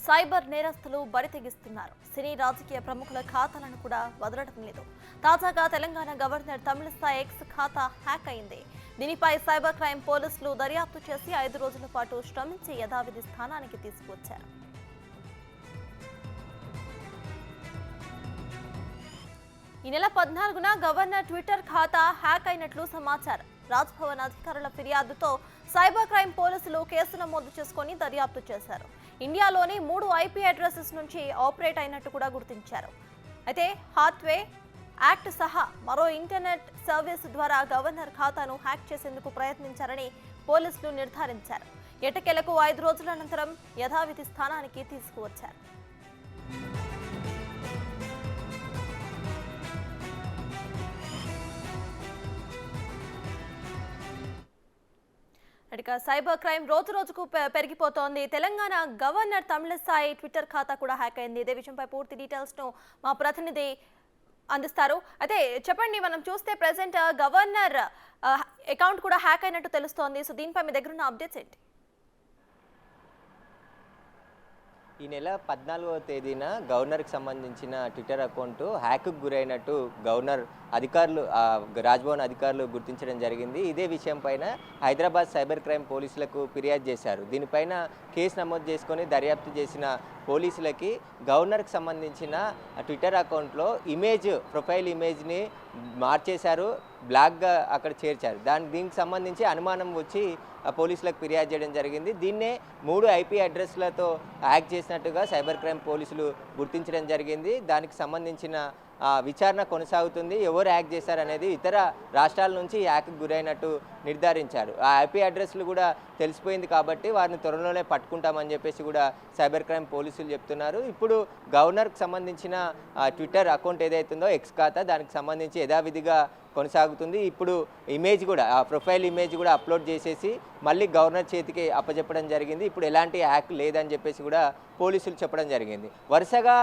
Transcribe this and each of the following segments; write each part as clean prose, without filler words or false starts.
Cyber నేరస్తులు బరి తెగిస్తున్నారు. సినీ రాజకీయ ప్రముఖుల ఖాతాలను కూడా వదలడం లేదు. తాజాగా తెలంగాణ గవర్నర్ తమిళిసై ఎక్స్ ఖాతా హ్యాక్ అయింది. దీనిపై సైబర్ క్రైమ్ పోలీసులు దర్యాప్తు చేసి 5 రోజుల పాటు శ్రమించి యథావిధి స్థానానికి తీసుకువచ్చారు. ఈ నెల 14న గవర్నర్ ట్విట్టర్ ఖాతా హ్యాక్ అయినట్లు సమాచారం. రాజ్భవన్ అధికారుల ఫిర్యాదుతో సైబర్ క్రైమ్ పోలీసులు కేసు నమోదు చేసుకుని దర్యాప్తు చేశారు. ఇండియాలోని 3 IP అడ్రసెస్ నుంచి ఆపరేట్ అయినట్టు కూడా గుర్తించారు. అయితే హాత్వే యాక్ట్ సహా మరో ఇంటర్నెట్ సర్వీస్ ద్వారా గవర్నర్ ఖాతాను హ్యాక్ చేసేందుకు ప్రయత్నించారని పోలీసులు నిర్ధారించారు. ఎట్టకేలకు 5 రోజుల అనంతరం యథావిధి స్థానానికి తీసుకువచ్చారు. సైబర్ క్రైమ్ రోజు రోజుకు పెరిగిపోతోంది. తెలంగాణ గవర్నర్ తమిళిసై ట్విట్టర్ ఖాతా కూడా హ్యాక్ అయింది. ఇదే విషయంపై పూర్తి డీటెయిల్స్ ను మా ప్రతినిధి అందిస్తారు. అయితే చెప్పండి, మనం చూస్తే ప్రెసెంట్ గవర్నర్ అకౌంట్ కూడా హ్యాక్ అయినట్టు తెలుస్తోంది. సో దీనిపై మీ దగ్గర ఉన్న అప్డేట్స్ ఏంటి? ఈ నెల 14వ తేదీన గవర్నర్కి సంబంధించిన ట్విట్టర్ అకౌంట్ హ్యాక్కు గురైనట్టు గవర్నర్ అధికారులు రాజ్భవన్ అధికారులు గుర్తించడం జరిగింది. ఇదే విషయం పైన హైదరాబాద్ సైబర్ క్రైమ్ పోలీసులకు ఫిర్యాదు చేశారు. దీనిపైన కేసు నమోదు చేసుకొని దర్యాప్తు చేసిన పోలీసులకి గవర్నర్కి సంబంధించిన ట్విట్టర్ అకౌంట్లో ప్రొఫైల్ ఇమేజ్ని మార్చేశారు, బ్లాక్గా అక్కడ చేర్చారు. దీనికి సంబంధించి అనుమానం వచ్చి పోలీసులకు ఫిర్యాదు చేయడం జరిగింది. దీన్నే 3 IP అడ్రస్లతో హ్యాక్ చేసినట్టుగా సైబర్ క్రైమ్ పోలీసులు గుర్తించడం జరిగింది. దానికి సంబంధించిన విచారణ కొనసాగుతుంది. ఎవరు హ్యాక్ చేశారనేది ఇతర రాష్ట్రాల నుంచి ఈ హ్యాక్కి గురైనట్టు నిర్ధారించారు. ఆ IP అడ్రస్లు కూడా తెలిసిపోయింది కాబట్టి వారిని త్వరలోనే పట్టుకుంటామని చెప్పేసి కూడా సైబర్ క్రైమ్ పోలీసులు చెప్తున్నారు. ఇప్పుడు గవర్నర్కి సంబంధించిన ట్విట్టర్ అకౌంట్ ఏదైతుందో ఎక్స్ ఖాతా, దానికి సంబంధించి యథావిధిగా కొనసాగుతుంది. ఇప్పుడు ప్రొఫైల్ ఇమేజ్ కూడా అప్లోడ్ చేసేసి మళ్ళీ గవర్నర్ చేతికి అప్పచెప్పడం జరిగింది. ఇప్పుడు ఎలాంటి హ్యాక్ లేదని చెప్పేసి కూడా పోలీసులు చెప్పడం జరిగింది. వరుసగా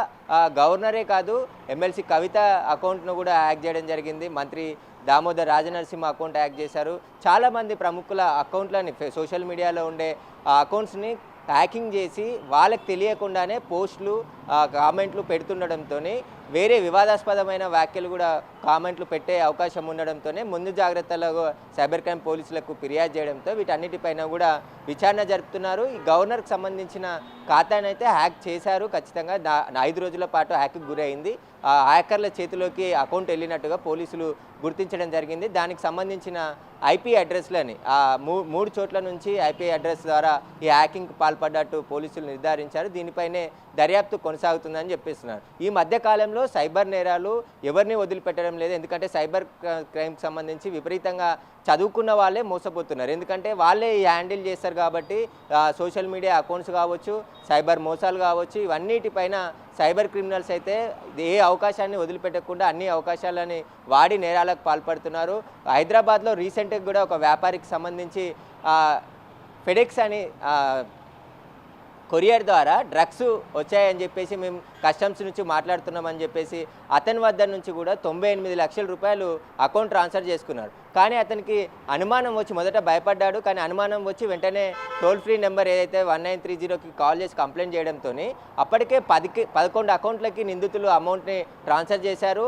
గవర్నరే కాదు, ఎమ్మెల్సీ కవిత అకౌంట్ను కూడా హ్యాక్ చేయడం జరిగింది. మంత్రి దామోదర్ రాజనరసింహ అకౌంట్ హ్యాక్ చేశారు. చాలామంది ప్రముఖుల అకౌంట్లని సోషల్ మీడియాలో ఉండే అకౌంట్స్ని హ్యాకింగ్ చేసి వాళ్ళకి తెలియకుండానే పోస్టులు కామెంట్లు పెడుతుండడంతో వేరే వివాదాస్పదమైన వ్యాఖ్యలు కూడా కామెంట్లు పెట్టే అవకాశం ఉండడంతోనే ముందు జాగ్రత్తలు సైబర్ క్రైమ్ పోలీసులకు ఫిర్యాదు చేయడంతో వీటన్నిటిపైన కూడా విచారణ జరుపుతున్నారు. ఈ గవర్నర్కి సంబంధించిన ఖాతానైతే హ్యాక్ చేశారు. ఖచ్చితంగా 5 రోజుల పాటు హ్యాక్కి గురైంది. హ్యాకర్ల చేతిలోకి అకౌంట్ వెళ్ళినట్టుగా పోలీసులు గుర్తించడం జరిగింది. దానికి సంబంధించిన IP అడ్రస్లని 3 చోట్ల నుంచి IP అడ్రస్ ద్వారా ఈ హ్యాకింగ్కి పాల్పడ్డట్టు పోలీసులు నిర్ధారించారు. దీనిపైనే దర్యాప్తు కొనసాగుతుందని చెప్పేస్తున్నారు. ఈ మధ్యకాలంలో సైబర్ నేరాలు ఎవరిని వదిలిపెట్టడం లేదు. ఎందుకంటే సైబర్ క్రైమ్కి సంబంధించి విపరీతంగా చదువుకున్న వాళ్ళే మోసపోతున్నారు. ఎందుకంటే వాళ్ళే హ్యాండిల్ చేస్తారు కాబట్టి సోషల్ మీడియా అకౌంట్స్ కావచ్చు, సైబర్ మోసాలు కావచ్చు, ఇవన్నిటిపైన సైబర్ క్రిమినల్స్ అయితే ఏ అవకాశాన్ని వదిలిపెట్టకుండా అన్ని అవకాశాలని వాడి నేరాలకు పాల్పడుతున్నారు. హైదరాబాద్లో రీసెంట్గా కూడా ఒక వ్యాపారికి సంబంధించి ఫెడెక్స్ అని కొరియర్ ద్వారా డ్రగ్స్ వచ్చాయని చెప్పేసి మేము కస్టమ్స్ నుంచి మాట్లాడుతున్నామని చెప్పేసి అతని వద్ద నుంచి కూడా 98 లక్షల రూపాయలు అకౌంట్ ట్రాన్స్ఫర్ చేసుకున్నారు. కానీ అతనికి అనుమానం వచ్చి మొదట భయపడ్డాడు. కానీ అనుమానం వచ్చి వెంటనే టోల్ ఫ్రీ నెంబర్ ఏదైతే 1930కి కాల్ చేసి కంప్లైంట్ చేయడంతో అప్పటికే 11 అకౌంట్లకి నిందితులు అమౌంట్ని ట్రాన్స్ఫర్ చేశారు.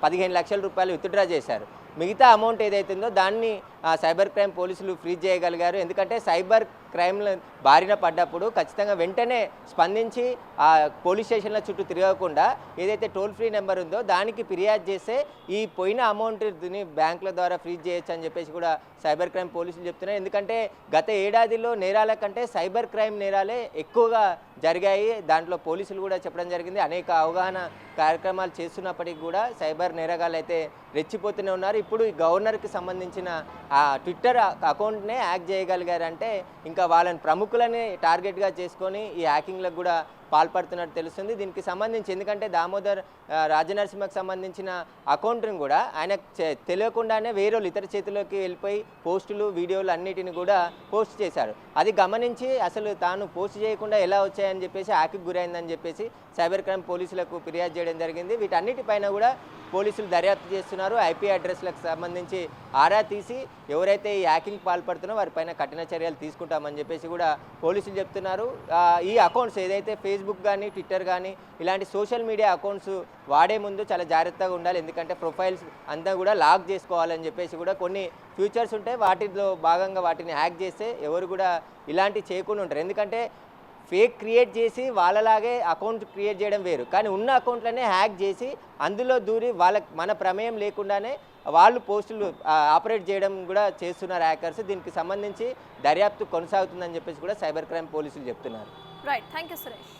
15 లక్షల రూపాయలు విత్డ్రా చేశారు. మిగతా అమౌంట్ ఏదైతుందో దాన్ని సైబర్ క్రైమ్ పోలీసులు ఫ్రీజ్ చేయగలిగారు. ఎందుకంటే సైబర్ క్రైమ్ల బారిన పడ్డప్పుడు ఖచ్చితంగా వెంటనే స్పందించి ఆ పోలీస్ స్టేషన్ల చుట్టూ తిరగకుండా ఏదైతే టోల్ ఫ్రీ నెంబర్ ఉందో దానికి ఫిర్యాదు చేస్తే ఈ పోయిన అమౌంట్ని బ్యాంకుల ద్వారా ఫ్రీజ్ చేయొచ్చు అని చెప్పేసి కూడా సైబర్ క్రైమ్ పోలీసులు చెప్తున్నారు. ఎందుకంటే గత ఏడాదిలో నేరాల కంటే సైబర్ క్రైమ్ నేరాలే ఎక్కువగా జరిగాయి. దాంట్లో పోలీసులు కూడా చెప్పడం జరిగింది. అనేక అవగాహన కార్యక్రమాలు చేస్తున్నప్పటికీ కూడా సైబర్ నేరగాళ్ళు అయితే రెచ్చిపోతూనే ఉన్నారు. ఇప్పుడు ఈ గవర్నర్కి సంబంధించిన ట్విట్టర్ అకౌంట్నే హ్యాక్ చేయగలిగారంటే ఇంకా వాళ్ళని ప్రముఖులని టార్గెట్గా చేసుకొని ఈ హ్యాకింగ్లకు కూడా పాల్పడుతున్నట్టు తెలుస్తుంది. దీనికి సంబంధించి ఎందుకంటే దామోదర్ రాజనరసింహకు సంబంధించిన అకౌంట్ని కూడా ఆయన తెలియకుండానే వేరే ఇతర చేతిలోకి వెళ్ళిపోయి పోస్టులు వీడియోలు అన్నిటిని కూడా పోస్ట్ చేశారు. అది గమనించి అసలు తాను పోస్ట్ చేయకుండా ఎలా వచ్చాయని చెప్పేసి హ్యాక్కి గురైందని చెప్పేసి సైబర్ క్రైమ్ పోలీసులకు ఫిర్యాదు చేయడం జరిగింది. వీటన్నిటిపైన కూడా పోలీసులు దర్యాప్తు చేస్తున్నారు. ఐపీ అడ్రస్లకు సంబంధించి ఆరా తీసి ఎవరైతే ఈ హ్యాకింగ్ పాల్పడుతున్నారో వారిపైన కఠిన చర్యలు తీసుకుంటామని చెప్పేసి కూడా పోలీసులు చెప్తున్నారు. ఈ అకౌంట్స్ ఏదైతే ఫేస్బుక్ కానీ ట్విట్టర్ కానీ ఇలాంటి సోషల్ మీడియా అకౌంట్స్ వాడే ముందు చాలా జాగ్రత్తగా ఉండాలి. ఎందుకంటే ప్రొఫైల్స్ అంతా కూడా లాక్ చేసుకోవాలని చెప్పేసి కూడా కొన్ని ఫ్యూచర్స్ ఉంటాయి. వాటిలో భాగంగా వాటిని హ్యాక్ చేస్తే ఎవరు కూడా ఇలాంటివి చేయకుండా ఉంటారు. ఎందుకంటే ఫేక్ క్రియేట్ చేసి వాళ్ళలాగే అకౌంట్ క్రియేట్ చేయడం వేరు, కానీ ఉన్న అకౌంట్లనే హ్యాక్ చేసి అందులో దూరి మన ప్రమేయం లేకుండానే వాళ్ళు పోస్టులు ఆపరేట్ చేయడం కూడా చేస్తున్నారు హ్యాకర్స్. దీనికి సంబంధించి దర్యాప్తు కొనసాగుతుందని చెప్పేసి కూడా సైబర్ క్రైమ్ పోలీసులు చెప్తున్నారు. Right, thank you Suresh.